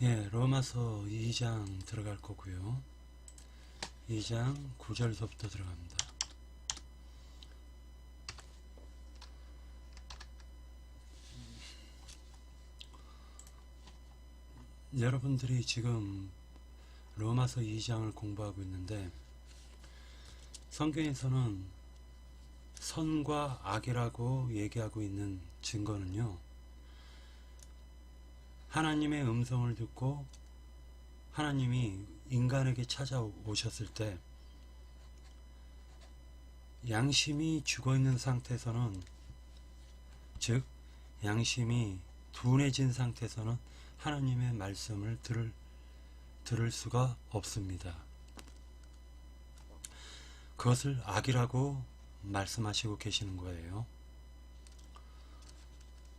예, 로마서 2장 들어갈 거고요. 2장 9절서부터 들어갑니다. 여러분들이 지금 로마서 2장을 공부하고 있는데, 성경에서는 선과 악이라고 얘기하고 있는 증거는요, 하나님의 음성을 듣고 하나님이 인간에게 찾아오셨을 때 양심이 죽어있는 상태에서는, 즉 양심이 둔해진 상태에서는 하나님의 말씀을 들을 수가 없습니다. 그것을 악이라고 말씀하시고 계시는 거예요.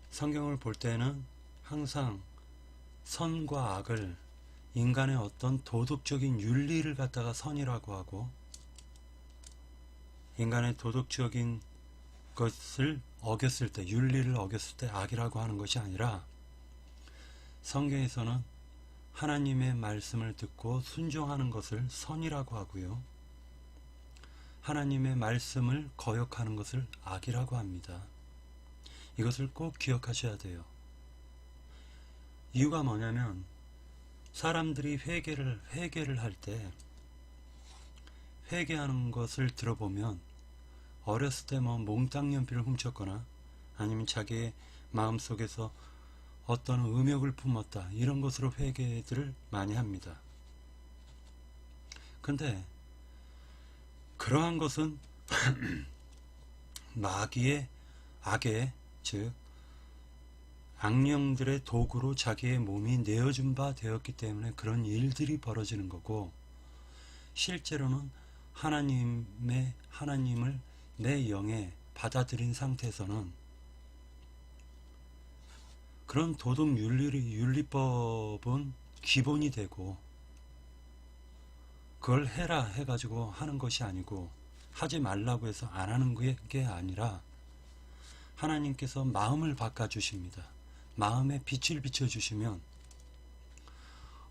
성경을 볼 때는 항상 선과 악을, 인간의 어떤 도덕적인 윤리를 갖다가 선이라고 하고, 인간의 도덕적인 것을 어겼을 때, 윤리를 어겼을 때 악이라고 하는 것이 아니라, 성경에서는 하나님의 말씀을 듣고 순종하는 것을 선이라고 하고요, 하나님의 말씀을 거역하는 것을 악이라고 합니다. 이것을 꼭 기억하셔야 돼요. 이유가 뭐냐면, 사람들이 회개를 할 때, 회개하는 것을 들어보면 어렸을 때 몽땅 연필을 훔쳤거나 아니면 자기의 마음속에서 어떤 음욕을 품었다, 이런 것으로 회개들을 많이 합니다. 근데 그러한 것은 마귀의, 악의, 즉 악령들의 도구로 자기의 몸이 내어준 바 되었기 때문에 그런 일들이 벌어지는 거고, 실제로는 하나님을 내 영에 받아들인 상태에서는 그런 도덕 윤리법은 기본이 되고, 그걸 해라 해가지고 하는 것이 아니고, 하지 말라고 해서 안 하는 게 아니라, 하나님께서 마음을 바꿔주십니다. 마음에 빛을 비춰주시면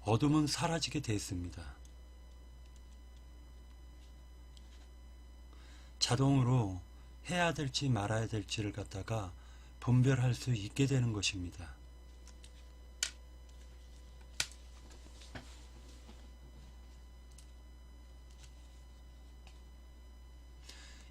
어둠은 사라지게 되어 있습니다. 자동으로 해야 될지 말아야 될지를 갖다가 분별할 수 있게 되는 것입니다.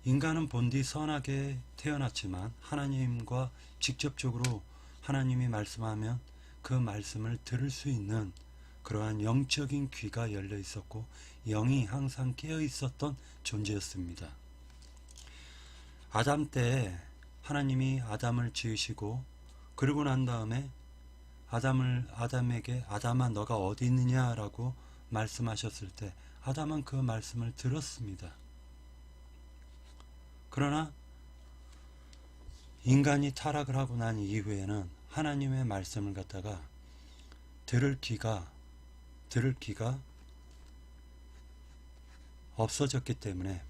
인간은 본디 선하게 태어났지만 하나님과 직접적으로 하나님이 말씀하면 그 말씀을 들을 수 있는 그러한 영적인 귀가 열려 있었고, 영이 항상 깨어 있었던 존재였습니다. 아담 때 하나님이 아담을 지으시고, 그러고 난 다음에 아담에게 아담아 너가 어디 있느냐라고 말씀하셨을 때 아담은 그 말씀을 들었습니다. 그러나 인간이 타락을 하고 난 이후에는 하나님의 말씀을 갖다가 들을 귀가 없어졌기 때문에,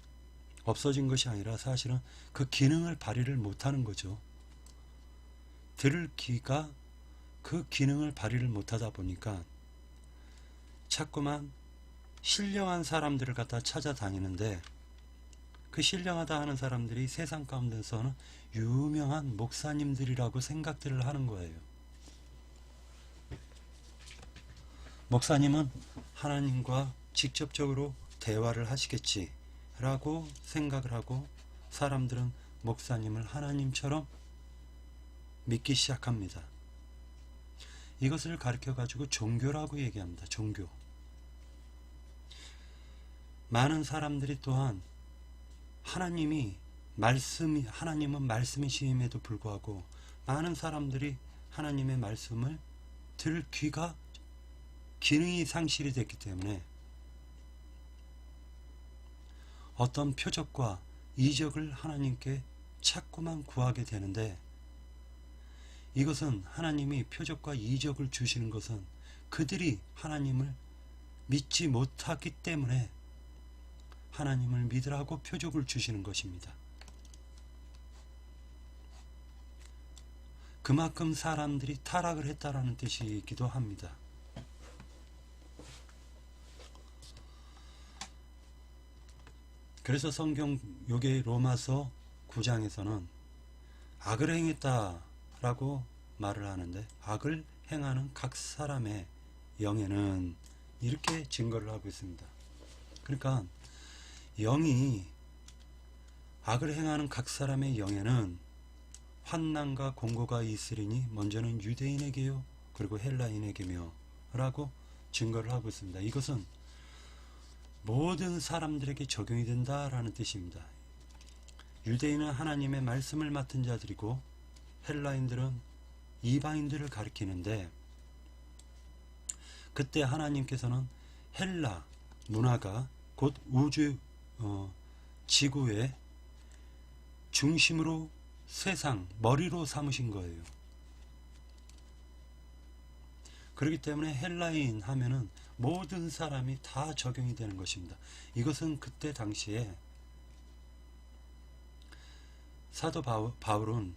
없어진 것이 아니라 사실은 그 기능을 발휘를 못하는 거죠. 들을 귀가 그 기능을 발휘를 못하다 보니까 자꾸만 신령한 사람들을 갖다 찾아다니는데, 그 신령하다 하는 사람들이 세상 가운데서는 유명한 목사님들이라고 생각들을 하는 거예요. 목사님은 하나님과 직접적으로 대화를 하시겠지 라고 생각을 하고, 사람들은 목사님을 하나님처럼 믿기 시작합니다. 이것을 가르쳐 가지고 종교라고 얘기합니다. 종교. 많은 사람들이 또한 하나님은 말씀이심에도 불구하고 많은 사람들이 하나님의 말씀을 들을 귀가 기능이 상실이 됐기 때문에 어떤 표적과 이적을 하나님께 자꾸만 구하게 되는데, 이것은 하나님이 표적과 이적을 주시는 것은 그들이 하나님을 믿지 못하기 때문에 하나님을 믿으라고 표적을 주시는 것입니다. 그만큼 사람들이 타락을 했다라는 뜻이기도 합니다. 그래서 성경 요게 로마서 9장에서는 악을 행했다라고 말을 하는데, 악을 행하는 각 사람의 영에는 이렇게 증거를 하고 있습니다. 그러니까 영이, 악을 행하는 각 사람의 영에는 환난과 공고가 있으리니 먼저는 유대인에게요 그리고 헬라인에게며 라고 증거를 하고 있습니다. 이것은 모든 사람들에게 적용이 된다라는 뜻입니다. 유대인은 하나님의 말씀을 맡은 자들이고 헬라인들은 이방인들을 가리키는데, 그때 하나님께서는 헬라 문화가 곧 우주 지구의 중심으로 세상 머리로 삼으신 거예요. 그렇기 때문에 헬라인 하면은 모든 사람이 다 적용이 되는 것입니다. 이것은 그때 당시에 사도 바울은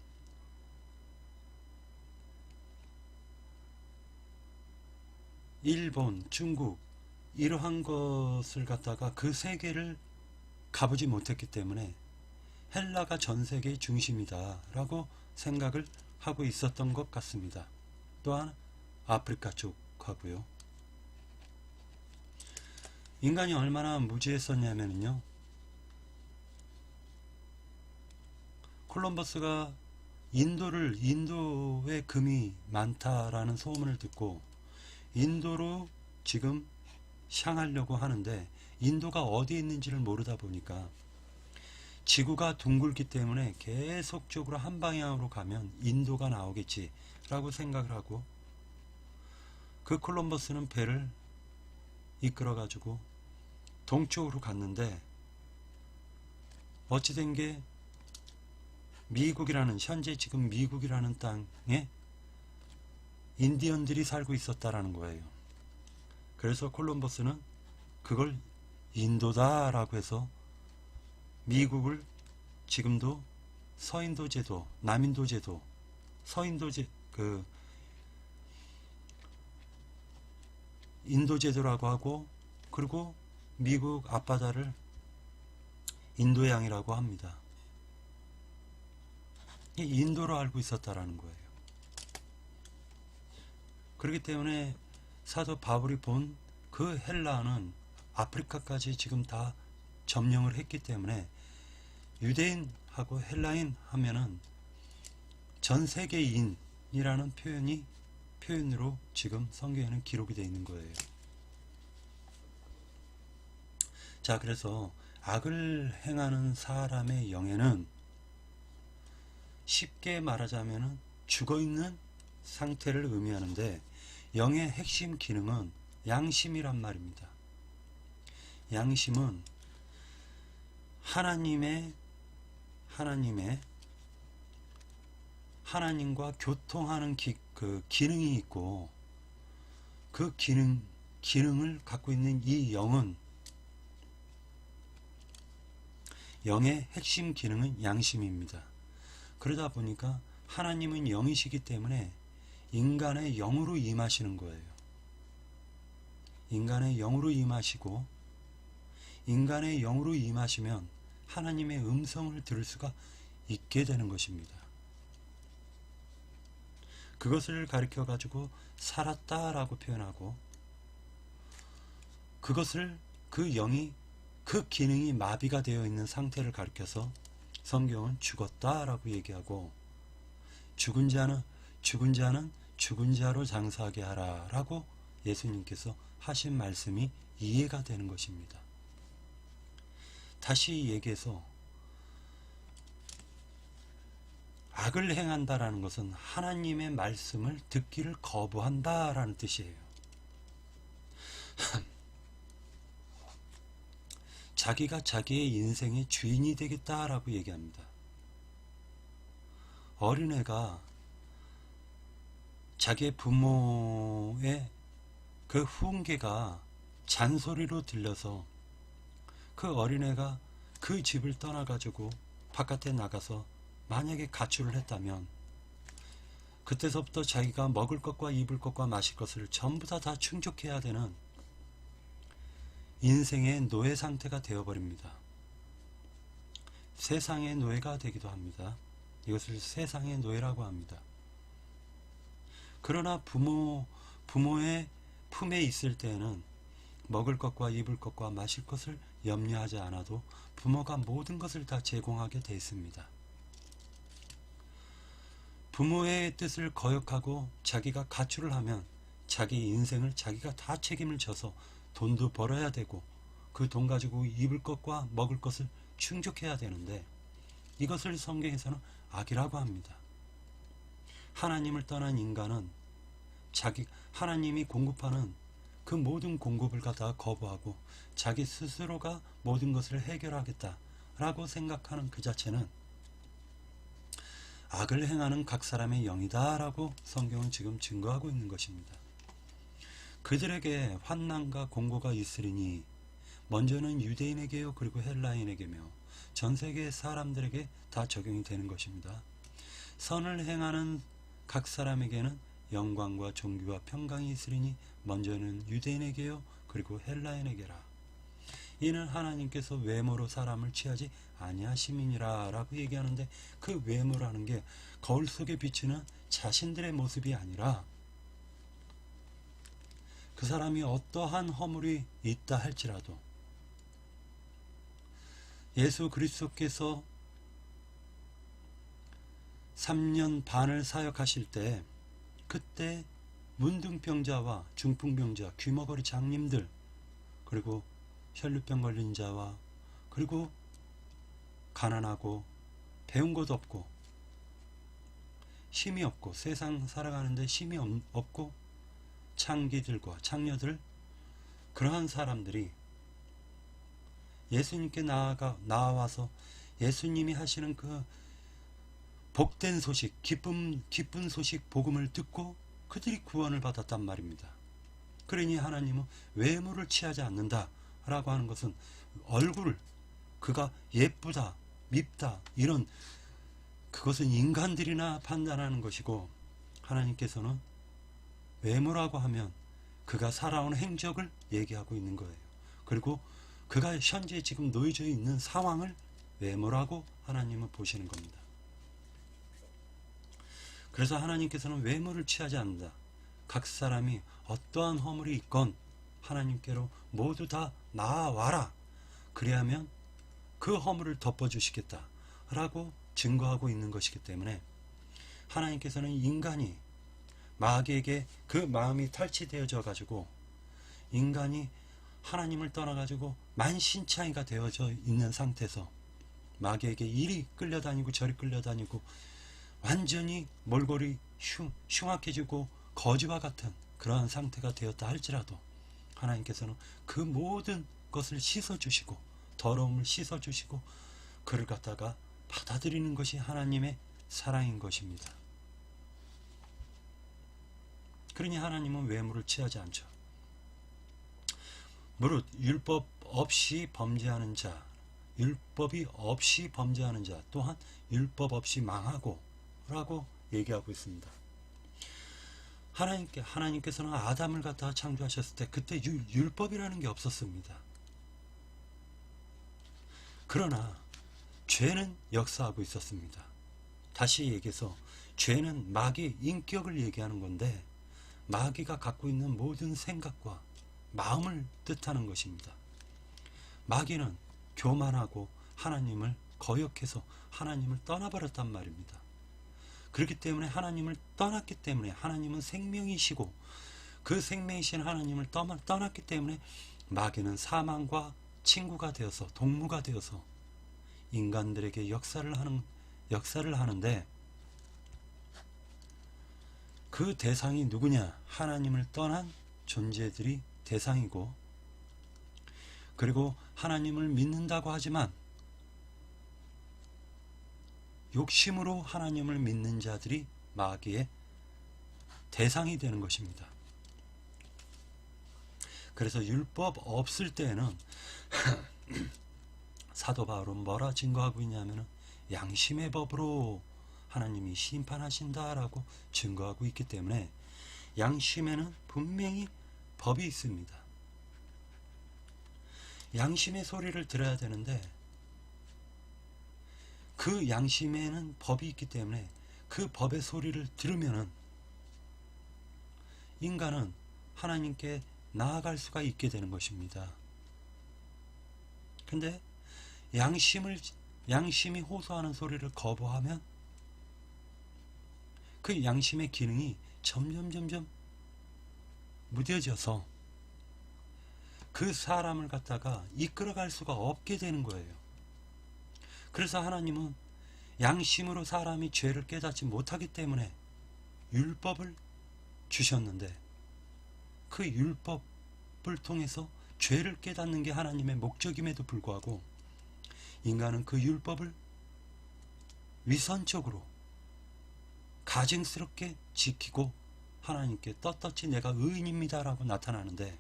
일본, 중국 이러한 것을 갖다가 그 세계를 가보지 못했기 때문에 헬라가 전 세계의 중심이다 라고 생각을 하고 있었던 것 같습니다. 또한 아프리카 쪽하고요. 인간이 얼마나 무지했었냐면요, 콜럼버스가 인도에 금이 많다라는 소문을 듣고 인도로 지금 향하려고 하는데, 인도가 어디에 있는지를 모르다 보니까 지구가 둥글기 때문에 계속적으로 한 방향으로 가면 인도가 나오겠지 라고 생각을 하고, 그 콜럼버스는 배를 이끌어 가지고 동쪽으로 갔는데, 어찌된 게 미국이라는, 현재 지금 미국이라는 땅에 인디언들이 살고 있었다라는 거예요. 그래서 콜럼버스는 그걸 인도다 라고 해서 미국을 지금도 서인도 제도, 남인도 제도, 서인도 인도 제도라고 하고, 그리고 미국 앞바다를 인도양이라고 합니다. 인도로 알고 있었다라는 거예요. 그렇기 때문에 사도 바울이 본 그 헬라는 아프리카까지 지금 다 점령을 했기 때문에 유대인하고 헬라인 하면은 전 세계인이라는 표현으로 지금 성경에는 기록이 되어 있는 거예요. 자, 그래서 악을 행하는 사람의 영에는 쉽게 말하자면 죽어있는 상태를 의미하는데, 영의 핵심 기능은 양심이란 말입니다. 양심은 하나님과 교통하는 기능이 있고, 그 기능을 갖고 있는 이 영은, 영의 핵심 기능은 양심입니다. 그러다 보니까 하나님은 영이시기 때문에 인간의 영으로 임하시는 거예요. 인간의 영으로 임하시고, 인간의 영으로 임하시면 하나님의 음성을 들을 수가 있게 되는 것입니다. 그것을 가리켜 가지고 살았다라고 표현하고, 그것을 그 영이, 그 기능이 마비가 되어 있는 상태를 가리켜서 성경은 죽었다라고 얘기하고, 죽은 자는 죽은 자로 장사하게 하라 라고 예수님께서 하신 말씀이 이해가 되는 것입니다. 다시 얘기해서, 악을 행한다라는 것은 하나님의 말씀을 듣기를 거부한다라는 뜻이에요. 자기가 자기의 인생의 주인이 되겠다라고 얘기합니다. 어린애가 자기의 부모의 그 훈계가 잔소리로 들려서 그 어린애가 그 집을 떠나가지고 바깥에 나가서 만약에 가출을 했다면, 그때서부터 자기가 먹을 것과 입을 것과 마실 것을 전부 다 충족해야 되는 인생의 노예 상태가 되어버립니다. 세상의 노예가 되기도 합니다. 이것을 세상의 노예라고 합니다. 그러나 부모의 품에 있을 때에는 먹을 것과 입을 것과 마실 것을 염려하지 않아도 부모가 모든 것을 다 제공하게 돼 있습니다. 부모의 뜻을 거역하고 자기가 가출을 하면 자기 인생을 자기가 다 책임을 져서 돈도 벌어야 되고 그 돈 가지고 입을 것과 먹을 것을 충족해야 되는데, 이것을 성경에서는 악이라고 합니다. 하나님을 떠난 인간은 하나님이 공급하는 그 모든 공급을 갖다가 거부하고 자기 스스로가 모든 것을 해결하겠다라고 생각하는 그 자체는 악을 행하는 각 사람의 영이다 라고 성경은 지금 증거하고 있는 것입니다. 그들에게 환난과 공고가 있으리니 먼저는 유대인에게요 그리고 헬라인에게며 전 세계 사람들에게 다 적용이 되는 것입니다. 선을 행하는 각 사람에게는 영광과 존귀와 평강이 있으리니 먼저는 유대인에게요 그리고 헬라인에게라. 이는 하나님께서 외모로 사람을 취하지 아니하심이니라 라고 얘기하는데, 그 외모라는 게 거울 속에 비치는 자신들의 모습이 아니라 그 사람이 어떠한 허물이 있다 할지라도 예수 그리스도께서 3년 반을 사역하실 때 그때 문둥병자와 중풍병자, 귀머거리 장님들, 그리고 혈루병 걸린 자와 그리고 가난하고 배운 것 없고 힘이 없고 세상 살아가는데 힘이 없고 창기들과 창녀들, 그러한 사람들이 예수님께 나와서 예수님이 하시는 그 복된 소식, 기쁜 소식 복음을 듣고 그들이 구원을 받았단 말입니다. 그러니 하나님은 외모를 취하지 않는다 라고 하는 것은 얼굴, 그가 예쁘다 밉다 이런 그것은 인간들이나 판단하는 것이고, 하나님께서는 외모라고 하면 그가 살아온 행적을 얘기하고 있는 거예요. 그리고 그가 현재 지금 놓여져 있는 상황을 외모라고 하나님은 보시는 겁니다. 그래서 하나님께서는 외모를 취하지 않는다. 각 사람이 어떠한 허물이 있건 하나님께로 모두 다 나아와라. 그래야면 그 허물을 덮어주시겠다 라고 증거하고 있는 것이기 때문에, 하나님께서는 인간이 마귀에게 그 마음이 탈취되어져 가지고 인간이 하나님을 떠나 가지고 만신창이가 되어져 있는 상태에서 마귀에게 이리 끌려다니고 저리 끌려다니고 완전히 몰골이 흉악해지고 거지와 같은 그러한 상태가 되었다 할지라도 하나님께서는 그 모든 것을 씻어주시고 더러움을 씻어주시고 그를 갖다가 받아들이는 것이 하나님의 사랑인 것입니다. 그러니 하나님은 외모를 취하지 않죠. 무릇 율법 없이 범죄하는 자, 율법이 없이 범죄하는 자 또한 율법 없이 망하고 라고 얘기하고 있습니다. 하나님께서는 아담을 갖다가 창조하셨을 때 그때 율법이라는 게 없었습니다. 그러나 죄는 역사하고 있었습니다. 다시 얘기해서 죄는 마귀의 인격을 얘기하는 건데, 마귀가 갖고 있는 모든 생각과 마음을 뜻하는 것입니다. 마귀는 교만하고 하나님을 거역해서 하나님을 떠나버렸단 말입니다. 그렇기 때문에 하나님을 떠났기 때문에, 하나님은 생명이시고 그 생명이신 하나님을 떠났기 때문에 마귀는 사망과 친구가 되어서 동무가 되어서 인간들에게 역사를 하는데, 그 대상이 누구냐? 하나님을 떠난 존재들이 대상이고, 그리고 하나님을 믿는다고 하지만 욕심으로 하나님을 믿는 자들이 마귀의 대상이 되는 것입니다. 그래서 율법 없을 때에는 사도 바울은 뭐라 증거하고 있냐면 양심의 법으로 하나님이 심판하신다라고 증거하고 있기 때문에, 양심에는 분명히 법이 있습니다. 양심의 소리를 들어야 되는데 그 양심에는 법이 있기 때문에 그 법의 소리를 들으면은 인간은 하나님께 나아갈 수가 있게 되는 것입니다. 근데 양심이 호소하는 소리를 거부하면 그 양심의 기능이 점점 무뎌져서 그 사람을 갖다가 이끌어갈 수가 없게 되는 거예요. 그래서 하나님은 양심으로 사람이 죄를 깨닫지 못하기 때문에 율법을 주셨는데, 그 율법을 통해서 죄를 깨닫는 게 하나님의 목적임에도 불구하고 인간은 그 율법을 위선적으로 가증스럽게 지키고 하나님께 떳떳이 내가 의인입니다 라고 나타나는데,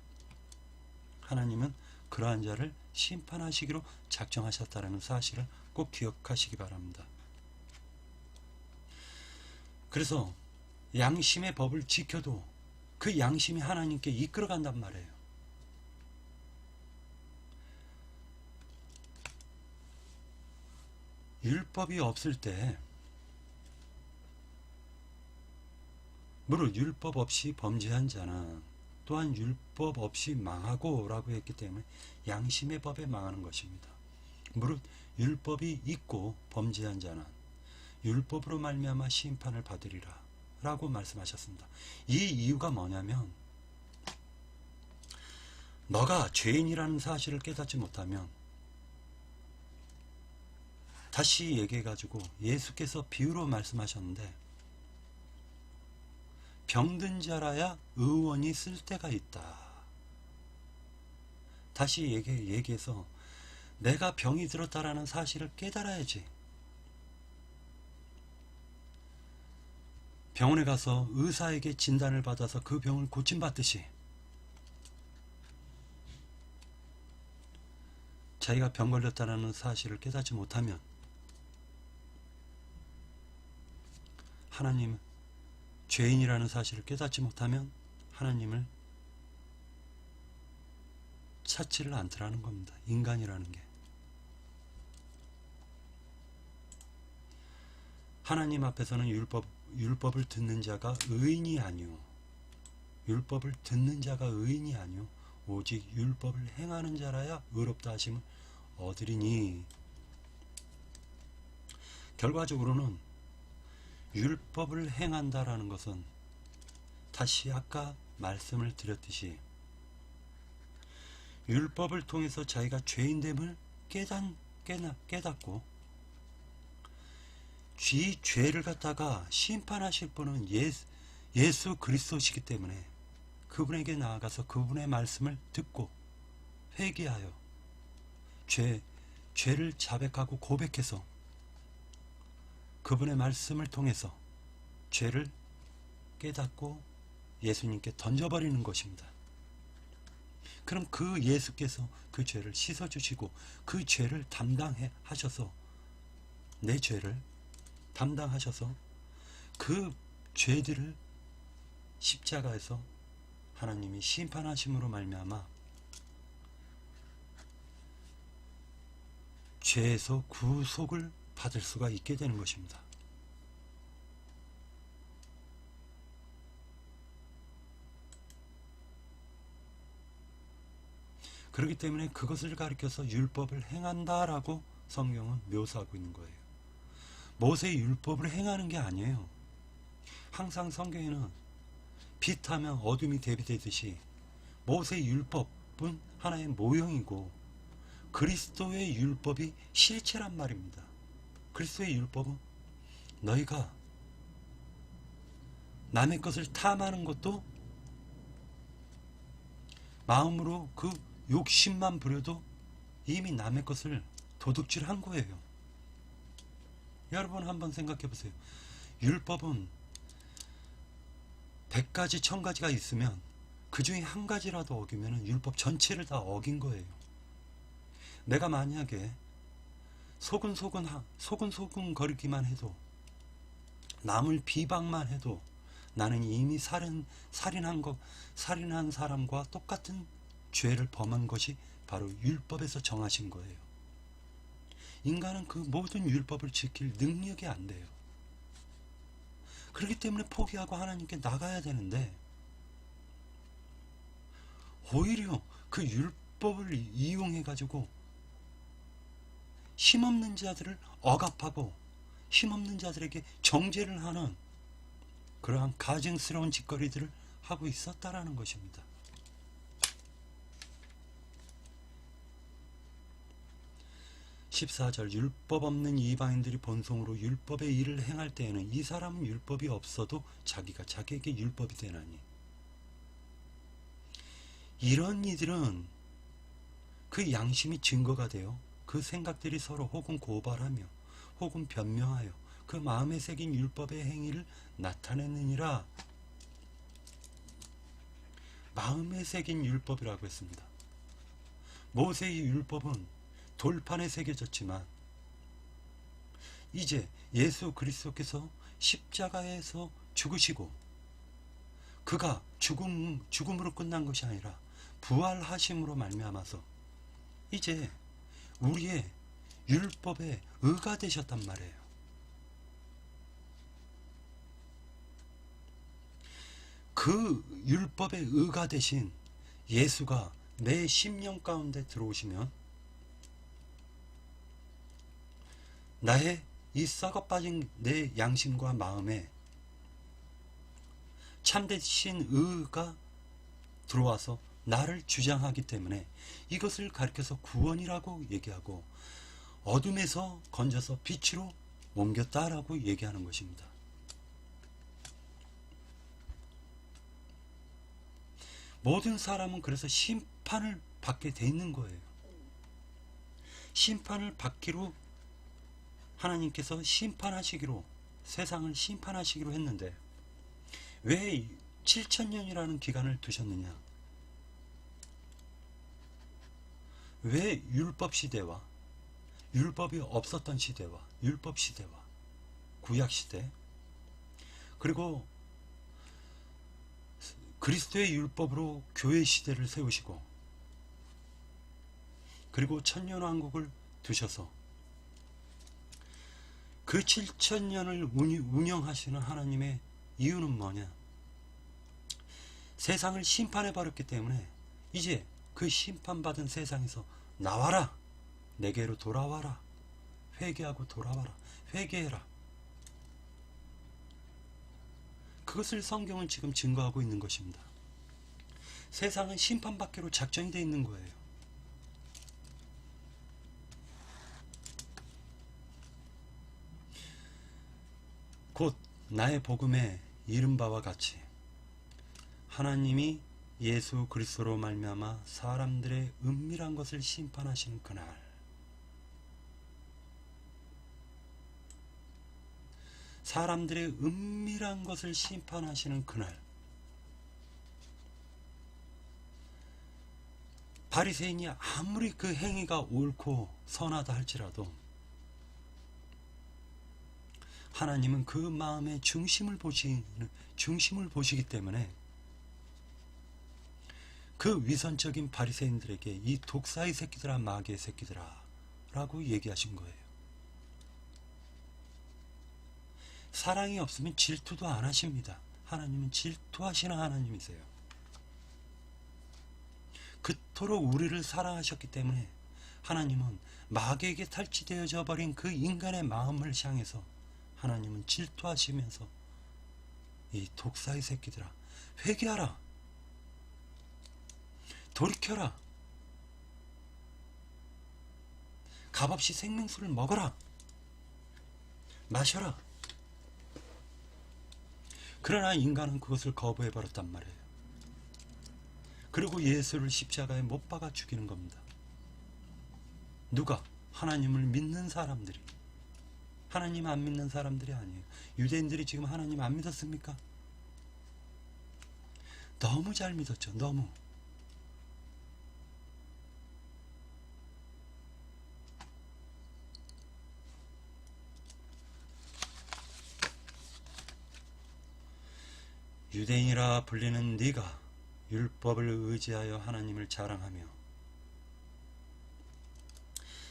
하나님은 그러한 자를 심판하시기로 작정하셨다는 사실을 꼭 기억하시기 바랍니다. 그래서 양심의 법을 지켜도 그 양심이 하나님께 이끌어간단 말이에요. 율법이 없을 때, 무릇 율법 없이 범죄한 자는 또한 율법 없이 망하고 라고 했기 때문에 양심의 법에 망하는 것입니다. 무릇 율법이 있고 범죄한 자는 율법으로 말미암아 심판을 받으리라 라고 말씀하셨습니다. 이 이유가 뭐냐면, 너가 죄인이라는 사실을 깨닫지 못하면, 다시 얘기해가지고 예수께서 비유로 말씀하셨는데, 병든 자라야 의원이 쓸 때가 있다. 다시 얘기해서 내가 병이 들었다라는 사실을 깨달아야지 병원에 가서 의사에게 진단을 받아서 그 병을 고침받듯이 자기가 병 걸렸다는 사실을 깨닫지 못하면 하나님, 죄인이라는 사실을 깨닫지 못하면 하나님을 찾지를 않더라는 겁니다. 인간이라는 게. 하나님 앞에서는 율법을 듣는 자가 의인이 아니오. 율법을 듣는 자가 의인이 아니오. 오직 율법을 행하는 자라야 의롭다 하심을 얻으리니. 결과적으로는 율법을 행한다라는 것은 다시 아까 말씀을 드렸듯이 율법을 통해서 자기가 죄인됨을 깨닫고 죄를 갖다가 심판하실 분은 예수 그리스도시기 때문에 그분에게 나아가서 그분의 말씀을 듣고 회개하여 죄를 자백하고 고백해서 그분의 말씀을 통해서 죄를 깨닫고 예수님께 던져버리는 것입니다. 그럼 그 예수께서 그 죄를 씻어주시고 그 죄를 담당하셔서 내 죄를 담당하셔서 그 죄들을 십자가에서 하나님이 심판하심으로 말미암아 죄에서 구속을 받을 수가 있게 되는 것입니다. 그렇기 때문에 그것을 가리켜서 율법을 행한다라고 성경은 묘사하고 있는 거예요. 모세의 율법을 행하는 게 아니에요. 항상 성경에는 빛하면 어둠이 대비되듯이 모세의 율법은 하나의 모형이고 그리스도의 율법이 실체란 말입니다. 그리스도의 율법은 너희가 남의 것을 탐하는 것도 마음으로 그 욕심만 부려도 이미 남의 것을 도둑질한 거예요. 여러분 한번 생각해 보세요. 율법은 100가지 1000가지가 있으면 그 중에 한 가지라도 어기면 율법 전체를 다 어긴 거예요. 내가 만약에 소근소근 거리기만 해도, 남을 비방만 해도 나는 이미 살인한 사람과 똑같은 죄를 범한 것이 바로 율법에서 정하신 거예요. 인간은 그 모든 율법을 지킬 능력이 안 돼요. 그렇기 때문에 포기하고 하나님께 나가야 되는데, 오히려 그 율법을 이용해 가지고 힘없는 자들을 억압하고 힘없는 자들에게 정죄를 하는 그러한 가증스러운 짓거리들을 하고 있었다라는 것입니다. 14절 율법 없는 이방인들이 본성으로 율법의 일을 행할 때에는 이 사람은 율법이 없어도 자기가 자기에게 율법이 되나니. 이런 이들은 그 양심이 증거가 되어 그 생각들이 서로 혹은 고발하며 혹은 변명하여 그 마음에 새긴 율법의 행위를 나타내느니라. 마음에 새긴 율법이라고 했습니다. 모세의 율법은 돌판에 새겨졌지만 이제 예수 그리스도께서 십자가에서 죽으시고 그가 죽음으로 끝난 것이 아니라 부활하심으로 말미암아서 이제 우리의 율법의 의가 되셨단 말이에요. 그 율법의 의가 되신 예수가 내 심령 가운데 들어오시면 나의 이 썩어 빠진 내 양심과 마음에 참되신 의가 들어와서 나를 주장하기 때문에 이것을 가리켜서 구원이라고 얘기하고 어둠에서 건져서 빛으로 옮겼다라고 얘기하는 것입니다. 모든 사람은 그래서 심판을 받게 돼 있는 거예요. 심판을 받기로 하나님께서 심판하시기로 세상을 심판하시기로 했는데 왜 7,000년이라는 기간을 두셨느냐? 왜 율법 시대와 율법이 없었던 시대와 율법 시대와 구약 시대 그리고 그리스도의 율법으로 교회 시대를 세우시고 그리고 천년왕국을 두셔서 그 7,000년을 운영하시는 하나님의 이유는 뭐냐? 세상을 심판해버렸기 때문에 이제 그 심판받은 세상에서 나와라! 내게로 돌아와라! 회개하고 돌아와라! 회개해라! 그것을 성경은 지금 증거하고 있는 것입니다. 세상은 심판받기로 작정이 되어 있는 거예요. 곧 나의 복음에 이른 바와 같이 하나님이 예수 그리스도로 말미암아 사람들의 은밀한 것을 심판하시는 그날, 사람들의 은밀한 것을 심판하시는 그날, 바리새인이 아무리 그 행위가 옳고 선하다 할지라도 하나님은 그 마음의 중심을 보시기 때문에 그 위선적인 바리새인들에게 이 독사의 새끼들아 마귀의 새끼들아 라고 얘기하신 거예요. 사랑이 없으면 질투도 안 하십니다. 하나님은 질투하시는 하나님이세요. 그토록 우리를 사랑하셨기 때문에 하나님은 마귀에게 탈취되어져 버린 그 인간의 마음을 향해서 하나님은 질투하시면서 이 독사의 새끼들아 회개하라, 돌이켜라, 값없이 생명수를 먹어라, 마셔라. 그러나 인간은 그것을 거부해버렸단 말이에요. 그리고 예수를 십자가에 못 박아 죽이는 겁니다. 누가? 하나님을 믿는 사람들이. 하나님 안 믿는 사람들이 아니에요. 유대인들이 지금 하나님 안 믿었습니까? 너무 잘 믿었죠. 너무. 유대인이라 불리는 네가 율법을 의지하여 하나님을 자랑하며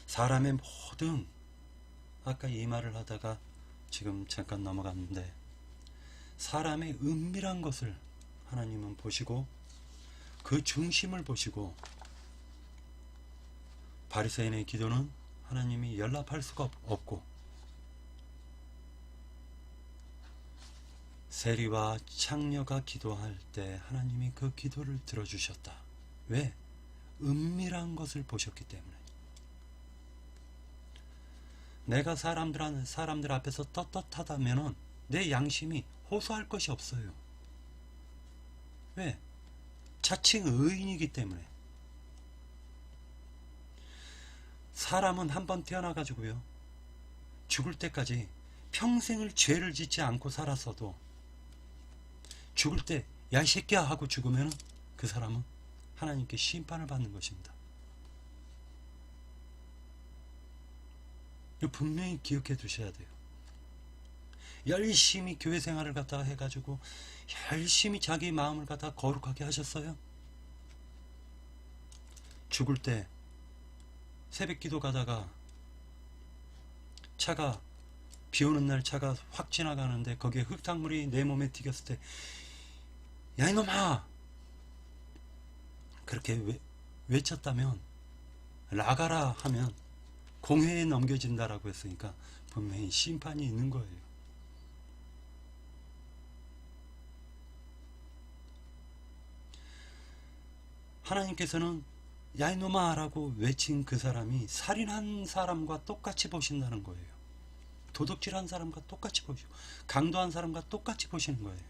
사람의 모든 아까 이 말을 하다가 지금 잠깐 넘어갔는데, 사람의 은밀한 것을 하나님은 보시고 그 중심을 보시고, 바리새인의 기도는 하나님이 연락할 수가 없고, 세리와 창녀가 기도할 때 하나님이 그 기도를 들어주셨다. 왜? 은밀한 것을 보셨기 때문에. 내가 사람들 앞에서 떳떳하다면 내 양심이 호소할 것이 없어요. 왜? 자칭 의인이기 때문에. 사람은 한번 태어나가지고요, 죽을 때까지 평생을 죄를 짓지 않고 살았어도 죽을 때 야 이 새끼야 하고 죽으면 그 사람은 하나님께 심판을 받는 것입니다. 이거 분명히 기억해 두셔야 돼요. 열심히 교회 생활을 갖다가 해가지고 열심히 자기 마음을 갖다가 거룩하게 하셨어요. 죽을 때 새벽 기도 가다가 차가, 비 오는 날 차가 확 지나가는데 거기에 흙탕물이 내 몸에 튀겼을 때 야 이놈아 그렇게 외쳤다면, 나가라 하면 공회에 넘겨진다라고 했으니까 분명히 심판이 있는 거예요. 하나님께서는 야 이놈아 라고 외친 그 사람이 살인한 사람과 똑같이 보신다는 거예요. 도둑질한 사람과 똑같이 보시고 강도한 사람과 똑같이 보시는 거예요.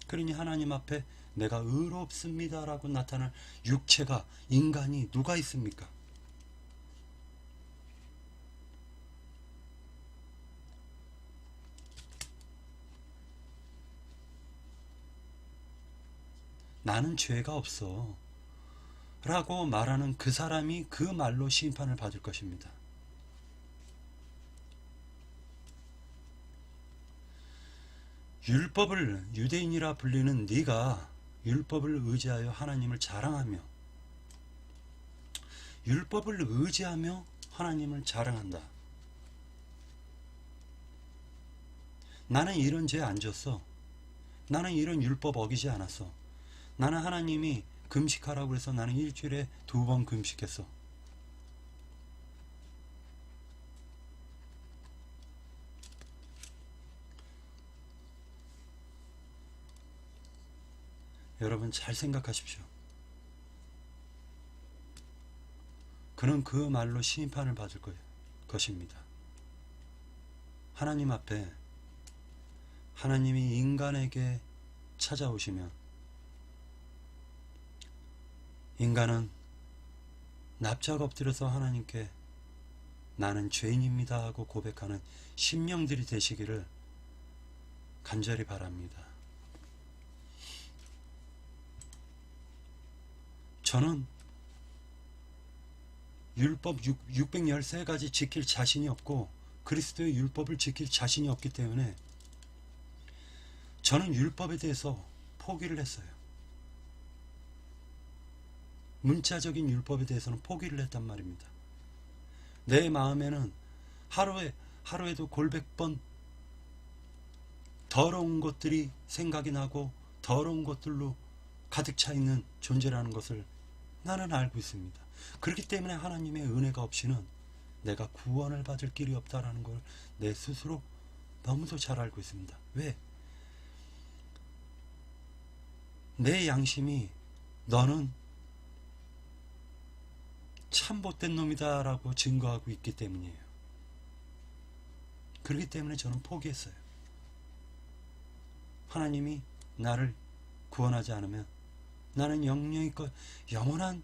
그러니 하나님 앞에 내가 의롭습니다 라고 나타날 육체가, 인간이 누가 있습니까? 나는 죄가 없어 라고 말하는 그 사람이 그 말로 심판을 받을 것입니다. 율법을, 유대인이라 불리는 네가 율법을 의지하여 하나님을 자랑하며, 율법을 의지하며 하나님을 자랑한다. 나는 이런 죄 안 졌어. 나는 이런 율법 어기지 않았어. 나는 하나님이 금식하라고 해서 나는 일주일에 2번 금식했어. 여러분 잘 생각하십시오. 그는 그 말로 심판을 받을 것입니다. 하나님 앞에 하나님이 인간에게 찾아오시면 인간은 납작 엎드려서 하나님께 나는 죄인입니다 하고 고백하는 심령들이 되시기를 간절히 바랍니다. 저는 율법 613가지 지킬 자신이 없고 그리스도의 율법을 지킬 자신이 없기 때문에 저는 율법에 대해서 포기를 했어요. 문자적인 율법에 대해서는 포기를 했단 말입니다. 내 마음에는 하루에도 골백번 더러운 것들이 생각이 나고 더러운 것들로 가득 차 있는 존재라는 것을 나는 알고 있습니다. 그렇기 때문에 하나님의 은혜가 없이는 내가 구원을 받을 길이 없다라는 걸 내 스스로 너무도 잘 알고 있습니다. 왜? 내 양심이 너는 참 못된 놈이다 라고 증거하고 있기 때문이에요. 그렇기 때문에 저는 포기했어요. 하나님이 나를 구원하지 않으면 나는 영원한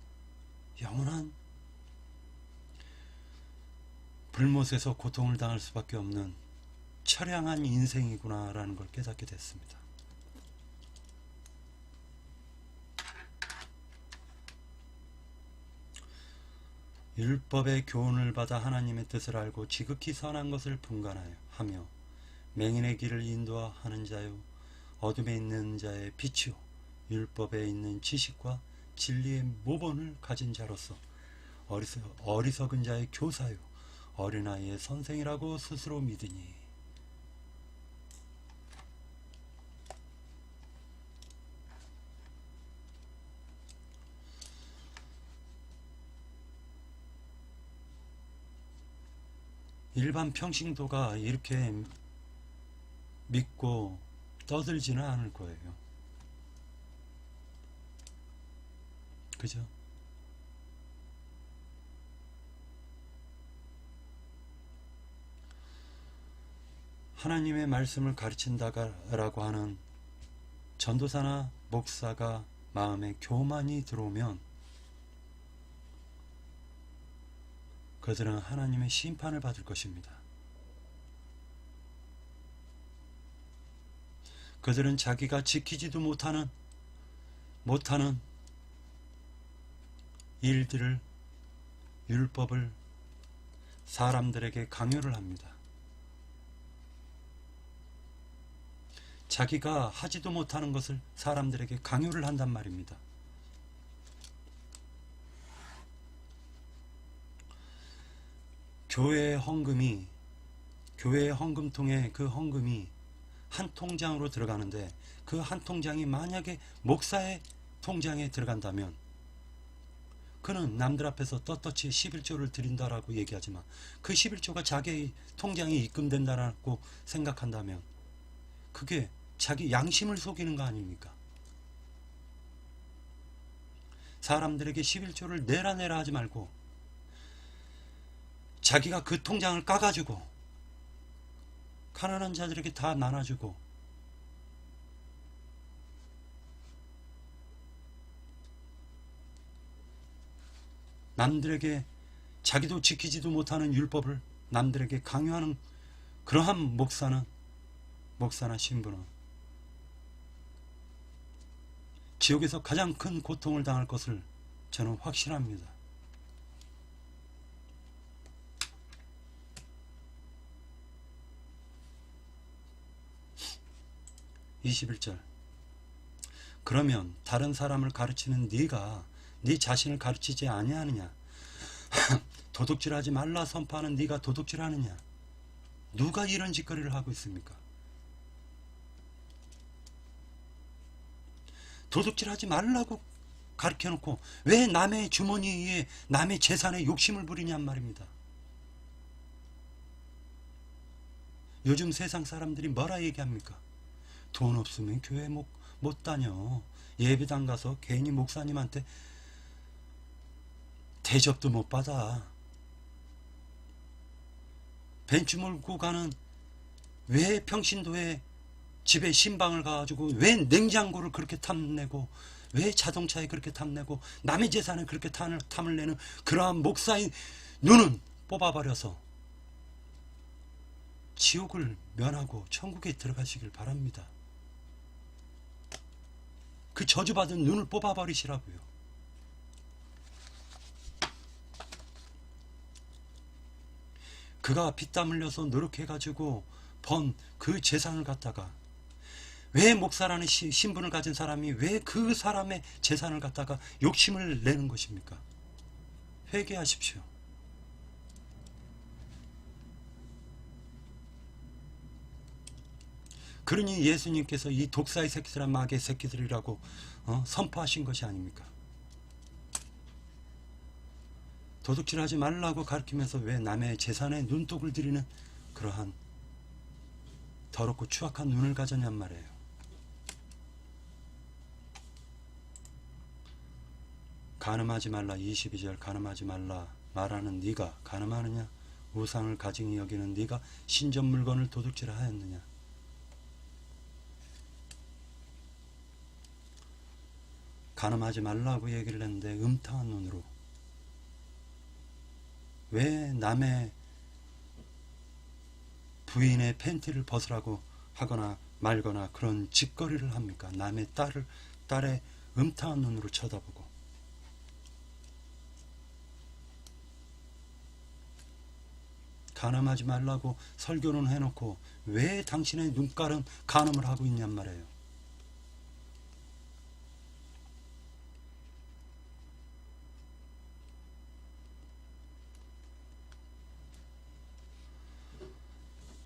불못에서 고통을 당할 수밖에 없는 처량한 인생이구나 라는 걸 깨닫게 됐습니다. 율법의 교훈을 받아 하나님의 뜻을 알고 지극히 선한 것을 분간하며 맹인의 길을 인도하는 자요 어둠에 있는 자의 빛이요 율법에 있는 지식과 진리의 모본을 가진 자로서 어리석은 자의 교사요 어린아이의 선생이라고 스스로 믿으니. 일반 평신도가 이렇게 믿고 떠들지는 않을 거예요. 그죠? 하나님의 말씀을 가르친다라고 하는 전도사나 목사가 마음에 교만이 들어오면 그들은 하나님의 심판을 받을 것입니다. 그들은 자기가 지키지도 못하는 일들을, 율법을 사람들에게 강요를 합니다. 자기가 하지도 못하는 것을 사람들에게 강요를 한단 말입니다. 교회의 헌금통에 그 헌금이 한 통장으로 들어가는데 그 한 통장이 만약에 목사의 통장에 들어간다면 그는 남들 앞에서 떳떳이 11조를 드린다라고 얘기하지만 그 11조가 자기의 통장에 입금된다라고 생각한다면 그게 자기 양심을 속이는 거 아닙니까? 사람들에게 11조를 내라 하지 말고 자기가 그 통장을 까가지고 가난한 자들에게 다 나눠주고 남들에게 자기도 지키지도 못하는 율법을 남들에게 강요하는 그러한 목사나 신부는 지옥에서 가장 큰 고통을 당할 것을 저는 확신합니다. 21절. 그러면 다른 사람을 가르치는 네가 네 자신을 가르치지 아니하느냐? 도둑질하지 말라 선포하는 네가 도둑질하느냐? 누가 이런 짓거리를 하고 있습니까? 도둑질하지 말라고 가르쳐놓고 왜 남의 주머니에 남의 재산에 욕심을 부리냔 말입니다. 요즘 세상 사람들이 뭐라 얘기합니까? 돈 없으면 교회 못 다녀. 예배당 가서 괜히 목사님한테 대접도 못 받아. 벤츠 몰고 가는 왜 평신도에 집에 신방을 가가지고 왜 냉장고를 그렇게 탐내고 왜 자동차에 그렇게 탐내고 남의 재산에 그렇게 탐을 내는 그러한 목사의 눈은 뽑아버려서 지옥을 면하고 천국에 들어가시길 바랍니다. 그 저주받은 눈을 뽑아버리시라고요. 그가 피땀 흘려서 노력해가지고 번 그 재산을 갖다가 왜 목사라는 신분을 가진 사람이 왜 그 사람의 재산을 갖다가 욕심을 내는 것입니까? 회개하십시오. 그러니 예수님께서 이 독사의 새끼들아 마귀의 새끼들이라고 선포하신 것이 아닙니까? 도둑질하지 말라고 가르치면서 왜 남의 재산에 눈독을 들이는 그러한 더럽고 추악한 눈을 가졌냔 말이에요. 간음하지 말라. 22절 간음하지 말라 말하는 네가 간음하느냐? 우상을 가증히 여기는 네가 신전 물건을 도둑질하였느냐? 간음하지 말라고 얘기를 했는데 음탕한 눈으로 왜 남의 부인의 팬티를 벗으라고 하거나 말거나 그런 짓거리를 합니까? 남의 딸의 음탕한 눈으로 쳐다보고 간음하지 말라고 설교는 해놓고 왜 당신의 눈깔은 간음을 하고 있냔 말이에요.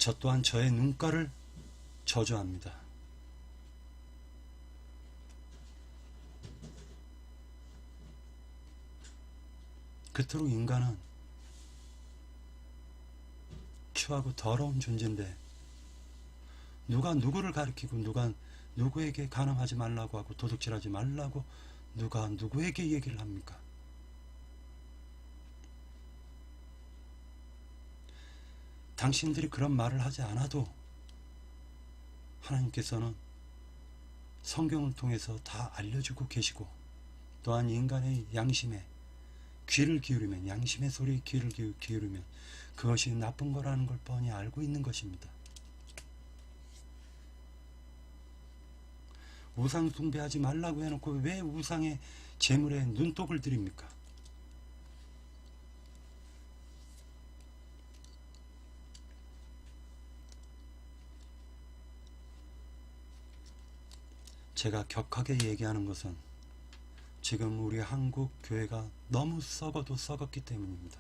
저 또한 저의 눈가를 저주합니다. 그토록 인간은 추하고 더러운 존재인데 누가 누구를 가리키고 누가 누구에게 간음하지 말라고 하고 도둑질하지 말라고 누가 누구에게 얘기를 합니까? 당신들이 그런 말을 하지 않아도 하나님께서는 성경을 통해서 다 알려주고 계시고, 또한 인간의 양심에 귀를 기울이면, 양심의 소리에 귀를 기울이면 그것이 나쁜 거라는 걸 뻔히 알고 있는 것입니다. 우상 숭배하지 말라고 해놓고 왜 우상의 제물에 눈독을 들입니까? 제가 격하게 얘기하는 것은 지금 우리 한국 교회가 너무 썩어도 썩었기 때문입니다.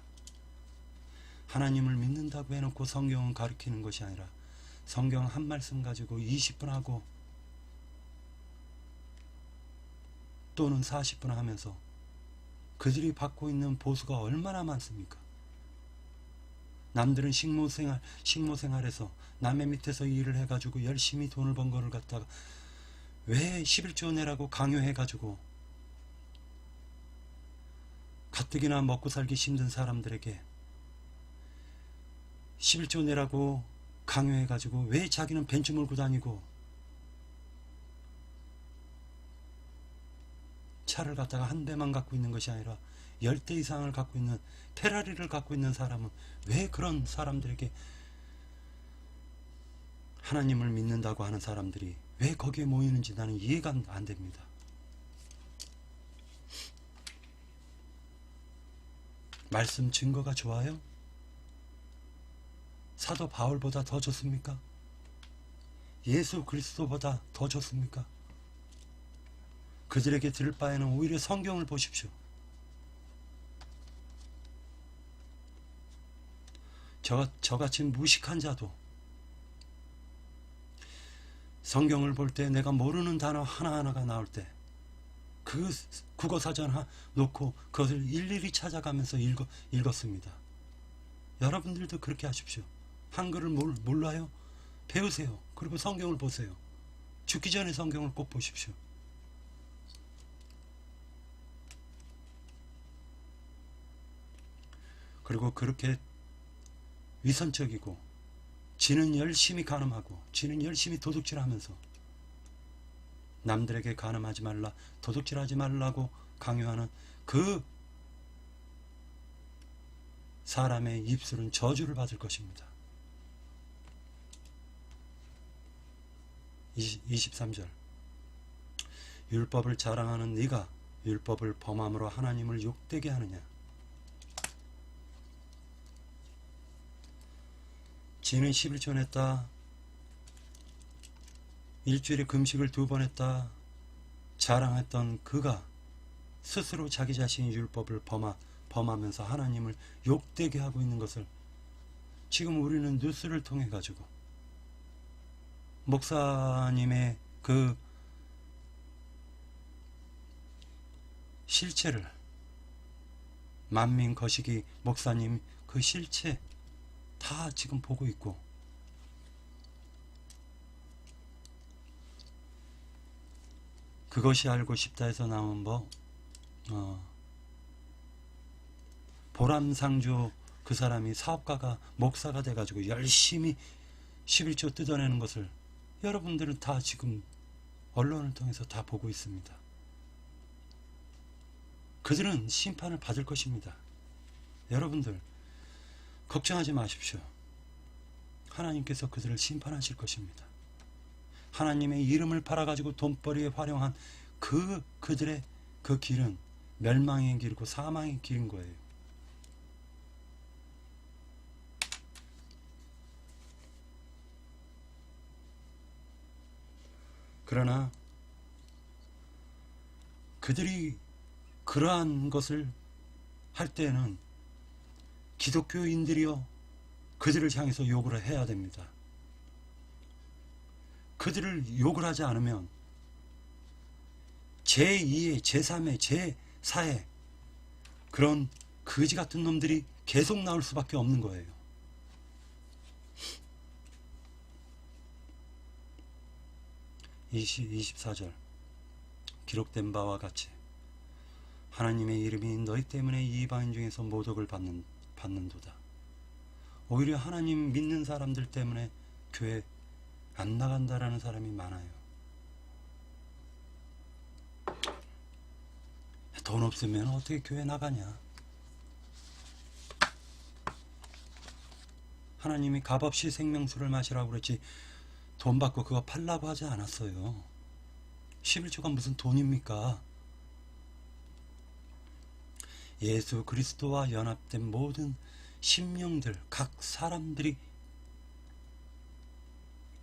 하나님을 믿는다고 해놓고 성경을 가르치는 것이 아니라 성경 한 말씀 가지고 20분 하고 또는 40분 하면서 그들이 받고 있는 보수가 얼마나 많습니까? 남들은 식모생활에서 남의 밑에서 일을 해가지고 열심히 돈을 번 거를 갖다가 왜 11조 내라고 강요해가지고 가뜩이나 먹고 살기 힘든 사람들에게 11조 내라고 강요해가지고 왜 자기는 벤츠 몰고 다니고 차를 갖다가 한 대만 갖고 있는 것이 아니라 10대 이상을 갖고 있는 페라리를 갖고 있는 사람은 왜 그런 사람들에게, 하나님을 믿는다고 하는 사람들이 왜 거기에 모이는지 나는 이해가 안 됩니다. 말씀 증거가 좋아요? 사도 바울보다 더 좋습니까? 예수 그리스도보다 더 좋습니까? 그들에게 들을 바에는 오히려 성경을 보십시오. 저같이 무식한 자도 성경을 볼 때 내가 모르는 단어 하나하나가 나올 때 그 국어사전 놓고 그것을 일일이 찾아가면서 읽었습니다. 여러분들도 그렇게 하십시오. 한글을 몰라요? 배우세요. 그리고 성경을 보세요. 죽기 전에 성경을 꼭 보십시오. 그리고 그렇게 위선적이고 지는 열심히 간음하고 지는 열심히 도둑질하면서 남들에게 간음하지 말라, 도둑질하지 말라고 강요하는 그 사람의 입술은 저주를 받을 것입니다. 23절 율법을 자랑하는 네가 율법을 범함으로 하나님을 욕되게 하느냐. 지는 11조 냈다. 일주일에 금식을 2번 했다. 자랑했던 그가 스스로 자기 자신이 율법을 범하면서 하나님을 욕되게 하고 있는 것을 지금 우리는 뉴스를 통해 가지고 목사님의 그 실체를, 만민 거시기 목사님 그 실체 다 지금 보고 있고, 그것이 알고 싶다 해서 나온 보람상조 그 사람이 사업가가 목사가 돼가지고 열심히 11조 뜯어내는 것을 여러분들은 다 지금 언론을 통해서 다 보고 있습니다. 그들은 심판을 받을 것입니다. 여러분들 걱정하지 마십시오. 하나님께서 그들을 심판하실 것입니다. 하나님의 이름을 팔아가지고 돈벌이에 활용한 그들의 그 길은 멸망의 길이고 사망의 길인 거예요. 그러나 그들이 그러한 것을 할 때에는 기독교인들이요, 그들을 향해서 욕을 해야 됩니다. 그들을 욕을 하지 않으면 제2의, 제3의, 제4의 그런 거지 같은 놈들이 계속 나올 수밖에 없는 거예요. (20, 24절) 기록된 바와 같이 하나님의 이름이 너희 때문에 이방인 중에서 모독을 받는도다. 오히려 하나님 믿는 사람들 때문에 교회 안 나간다라는 사람이 많아요. 돈 없으면 어떻게 교회 나가냐. 하나님이 값없이 생명수를 마시라고 그랬지 돈 받고 그거 팔라고 하지 않았어요. 11조가 무슨 돈입니까? 예수 그리스도와 연합된 모든 심령들, 각 사람들이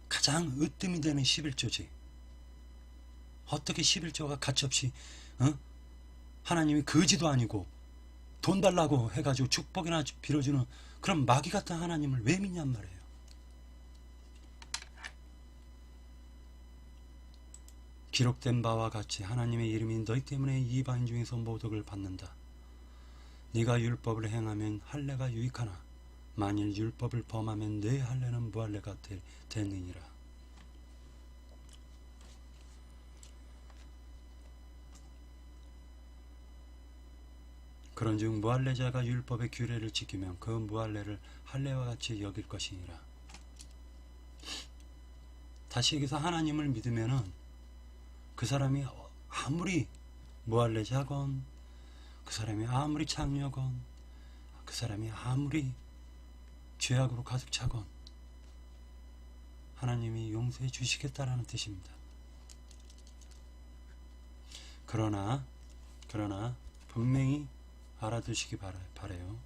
가장 으뜸이 되는 11조지. 어떻게 11조가 가치없이 하나님이 거지도 아니고 돈 달라고 해가지고 축복이나 빌어주는 그런 마귀 같은 하나님을 왜 믿냔 말이에요. 기록된 바와 같이 하나님의 이름이 너희 때문에 이방인 중에서 모독을 받는다. 네가 율법을 행하면 할례가 유익하나 만일 율법을 범하면 네 할례는 무할례가 되느니라. 그런즉 무할례자가 율법의 규례를 지키면 그 무할례를 할례와 같이 여길 것이니라. 다시 여기서 하나님을 믿으면은 그 사람이 아무리 무할례자건, 그 사람이 아무리 창녀건, 그 사람이 아무리 죄악으로 가득 차건 하나님이 용서해 주시겠다라는 뜻입니다. 그러나 분명히 알아두시기 바라요.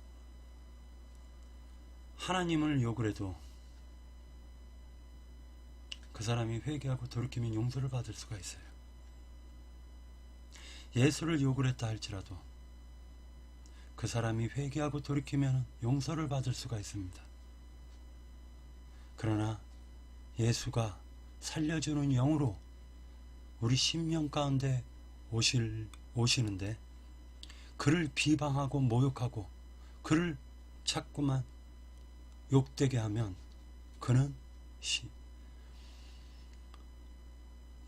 하나님을 욕을 해도 그 사람이 회개하고 돌이키면 용서를 받을 수가 있어요. 예수를 욕을 했다 할지라도 그 사람이 회개하고 돌이키면 용서를 받을 수가 있습니다. 그러나 예수가 살려주는 영으로 우리 심령 가운데 오시는데 그를 비방하고 모욕하고 그를 자꾸만 욕되게 하면 그는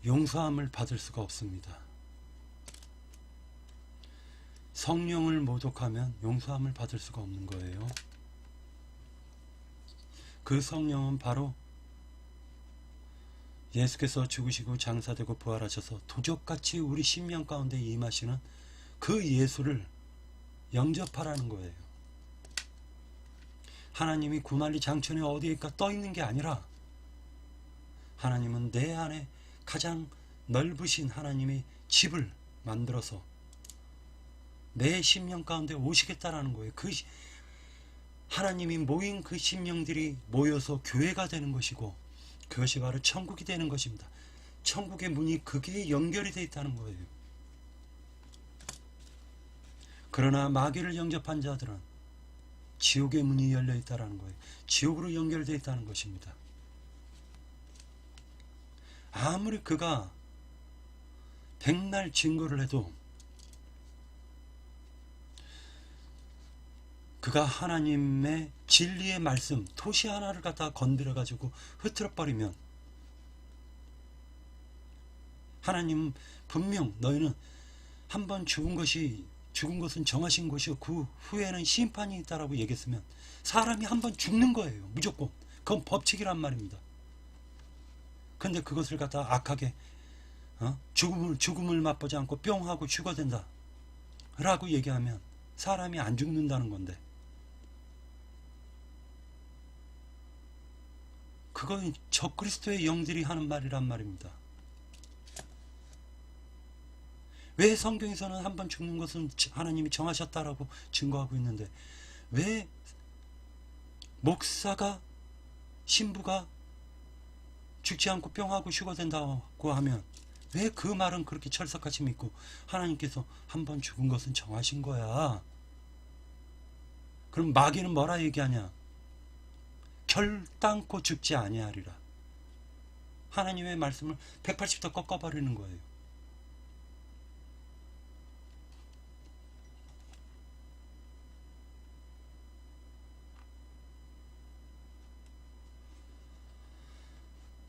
용서함을 받을 수가 없습니다. 성령을 모독하면 용서함을 받을 수가 없는 거예요. 그 성령은 바로 예수께서 죽으시고 장사되고 부활하셔서 도적같이 우리 심령 가운데 임하시는 그 예수를 영접하라는 거예요. 하나님이 구만리 장천에 어디에까 떠 있는 게 아니라 하나님은 내 안에 가장 넓으신 하나님의 집을 만들어서 내 심령 가운데 오시겠다라는 거예요. 그 하나님이 모인 그 심령들이 모여서 교회가 되는 것이고 그것이 바로 천국이 되는 것입니다. 천국의 문이 그게 연결이 되어 있다는 거예요. 그러나 마귀를 영접한 자들은 지옥의 문이 열려 있다는 거예요. 지옥으로 연결되어 있다는 것입니다. 아무리 그가 백날 증거를 해도 그가 하나님의 진리의 말씀 토시 하나를 갖다가 건드려 가지고 흐트러 버리면 하나님은 분명 너희는 한번 죽은 것은 정하신 것이고 그 후에는 심판이 있다라고 얘기했으면 사람이 한번 죽는 거예요. 무조건. 그건 법칙이란 말입니다. 근데 그것을 갖다가 악하게 죽음을 맛보지 않고 뿅 하고 죽어된다 라고 얘기하면 사람이 안 죽는다는 건데 그건 적그리스도의 영들이 하는 말이란 말입니다. 왜 성경에서는 한번 죽는 것은 하나님이 정하셨다라고 증거하고 있는데 왜 목사가 신부가 죽지 않고 뿅하고 휴거된다고 하면 왜 그 말은 그렇게 철석같이 믿고 하나님께서 한번 죽은 것은 정하신 거야. 그럼 마귀는 뭐라 얘기하냐? 결단코 죽지 아니하리라. 하나님의 말씀을 180도 꺾어버리는 거예요.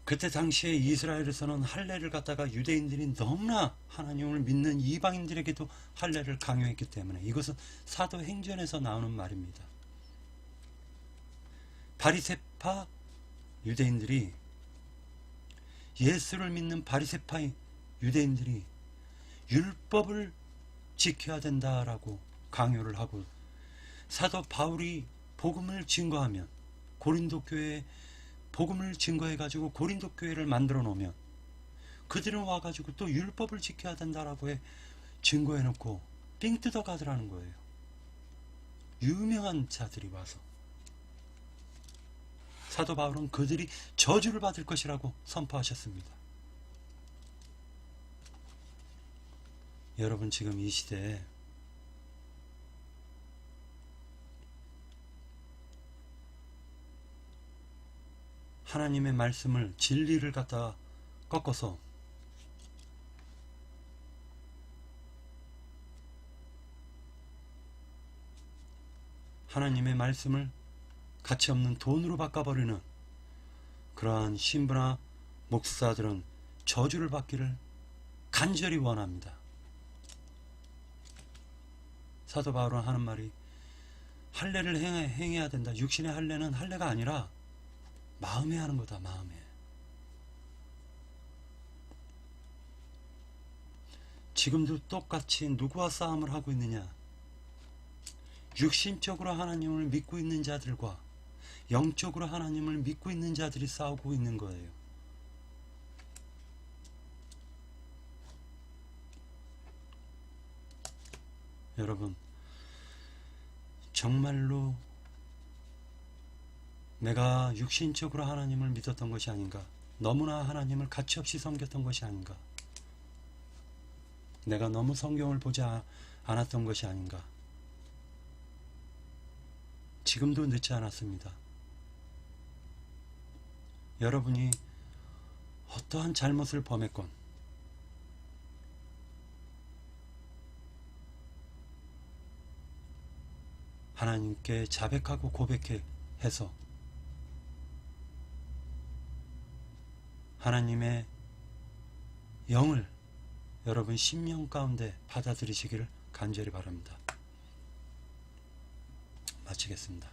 그때 당시에 이스라엘에서는 할례를 갖다가 유대인들이 너무나 하나님을 믿는 이방인들에게도 할례를 강요했기 때문에, 이것은 사도행전에서 나오는 말입니다. 바리새파 유대인들이, 예수를 믿는 바리새파 유대인들이 율법을 지켜야 된다라고 강요를 하고, 사도 바울이 복음을 증거하면, 고린도 교회에 복음을 증거해가지고 고린도 교회를 만들어 놓으면 그들은 와가지고 또 율법을 지켜야 된다라고 증거해놓고 삥 뜯어 가더라는 거예요. 유명한 자들이 와서. 사도 바울은 그들이 저주를 받을 것이라고 선포하셨습니다. 여러분, 지금 이 시대에 하나님의 말씀을, 진리를 갖다가 꺾어서 하나님의 말씀을 가치없는 돈으로 바꿔버리는 그러한 신부나 목사들은 저주를 받기를 간절히 원합니다. 사도 바울은 하는 말이, 할례를 행해야 된다. 육신의 할례는 할례가 아니라 마음에 하는 거다. 마음에. 지금도 똑같이 누구와 싸움을 하고 있느냐? 육신적으로 하나님을 믿고 있는 자들과 영적으로 하나님을 믿고 있는 자들이 싸우고 있는 거예요. 여러분, 정말로 내가 육신적으로 하나님을 믿었던 것이 아닌가? 너무나 하나님을 가치없이 섬겼던 것이 아닌가? 내가 너무 성경을 보지 않았던 것이 아닌가? 지금도 늦지 않았습니다. 여러분이 어떠한 잘못을 범했건 하나님께 자백하고 고백해서 하나님의 영을 여러분 심령 가운데 받아들이시기를 간절히 바랍니다. 마치겠습니다.